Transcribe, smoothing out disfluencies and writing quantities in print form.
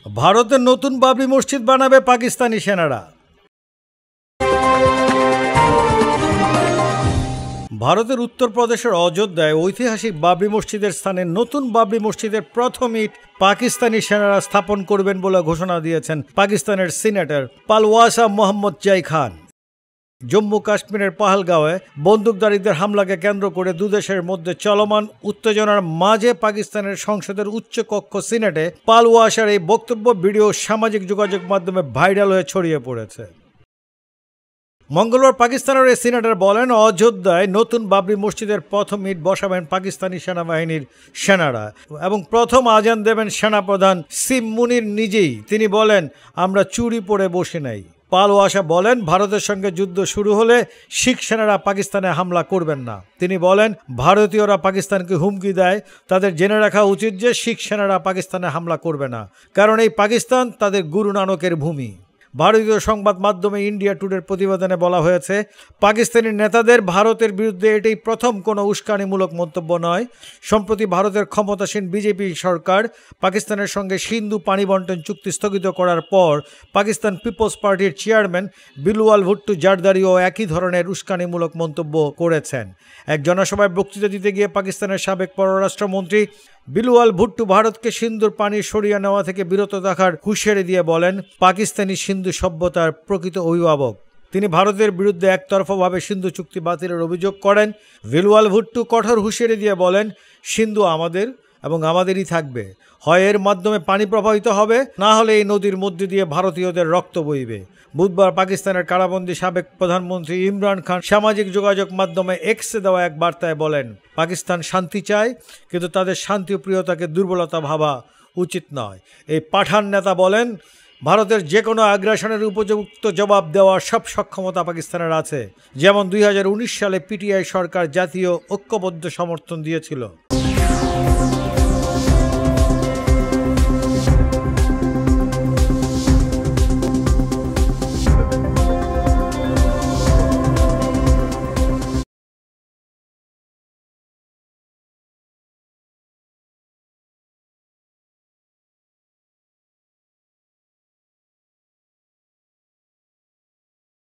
ভারতের নতুন বাবরি মসজিদ বানাবে পাকিস্তানি সেনারা। ভারতের উত্তরপ্রদেশের অযোধ্যায় ঐতিহাসিক বাবরি মসজিদের স্থানে নতুন বাবরি মসজিদের প্রথম ইট পাকিস্তানি সেনারা স্থাপন করবেন বলে ঘোষণা দিয়েছেন পাকিস্তানের সিনেটর পালওয়াসা মোহাম্মদ জাই খান। জম্মু কাশ্মীরের পাহালগাঁওয়ে বন্দুকধারীদের হামলাকে কেন্দ্র করে দুদেশের মধ্যে চলমান উত্তেজনার মাঝে পাকিস্তানের সংসদের উচ্চকক্ষ সিনেটে পালওয়াসার এই বক্তব্য ভিডিও সামাজিক যোগাযোগ মাধ্যমে ভাইরাল হয়ে ছড়িয়ে পড়েছে। মঙ্গলবার পাকিস্তানের এই সিনেটর বলেন, অযোধ্যায় নতুন বাবরি মসজিদের প্রথম ইট বসাবেন পাকিস্তানি সেনাবাহিনীর সেনারা এবং প্রথম আজান দেবেন সেনাপ্রধান সিম মুনির নিজেই। তিনি বলেন, আমরা চুরি পরে বসে নাই। পালওয়াসা বলেন, ভারতের সঙ্গে যুদ্ধ শুরু হলে শিখ সেনারা পাকিস্তানে হামলা করবেন না। তিনি বলেন, ভারতীয়রা পাকিস্তানকে হুমকি দেয়, তাদের জেনে রাখা উচিত যে শিখ সেনারা পাকিস্তানে হামলা করবে না, কারণ এই পাকিস্তান তাদের গুরু নানকের ভূমি। ভারতীয় সংবাদ মাধ্যমে ইন্ডিয়া টুডের প্রতিবেদনে বলা হয়েছে, পাকিস্তানি নেতাদের ভারতের বিরুদ্ধে এটাই প্রথম কোনো উস্কানিমূলক মন্তব্য নয়। সম্প্রতি ভারতের ক্ষমতাসীন বিজেপি সরকার পাকিস্তানের সঙ্গে সিন্ধু পানি বন্টন চুক্তি স্থগিত করার পর পাকিস্তান পিপলস পার্টির চেয়ারম্যান বিলওয়াল ভুট্টো জারদারিও একই ধরনের উস্কানিমূলক মন্তব্য করেছেন। এক জনসভায় বক্তৃতা দিতে গিয়ে পাকিস্তানের সাবেক পররাষ্ট্রমন্ত্রী বিলওয়াল ভুট্টো ভারতকে সিন্ধুর পানি সরিয়ে নেওয়া থেকে বিরত থাকার হুঁশিয়ারি দিয়ে বলেন, পাকিস্তানি সিন্ধু সভ্যতার প্রকৃত অভিভাবক। তিনি ভারতের বিরুদ্ধে একতরফাভাবে সিন্ধু চুক্তি বাতিলের অভিযোগ করেন। বিলওয়াল ভুট্টো কঠোর হুঁশিয়ারি দিয়ে বলেন, সিন্ধু আমাদের এবং আমাদেরই থাকবে। হয় এর মাধ্যমে পানি প্রবাহিত হবে, না হলে এই নদীর মধ্যে দিয়ে ভারতীয়দের রক্ত বইবে। বুধবার পাকিস্তানের কারাবন্দী সাবেক প্রধানমন্ত্রী ইমরান খান সামাজিক যোগাযোগ মাধ্যমে এক্সে দেওয়া এক বার্তায় বলেন, পাকিস্তান শান্তি চায়, কিন্তু তাদের শান্তিপ্রিয়তাকে দুর্বলতা ভাবা উচিত নয়। এই পাঠান নেতা বলেন, ভারতের যে কোনো আগ্রাসনের উপযুক্ত জবাব দেওয়ার সব সক্ষমতা পাকিস্তানের আছে, যেমন 2019 সালে পিটিআই সরকার জাতীয় ঐক্যবদ্ধ সমর্থন দিয়েছিল।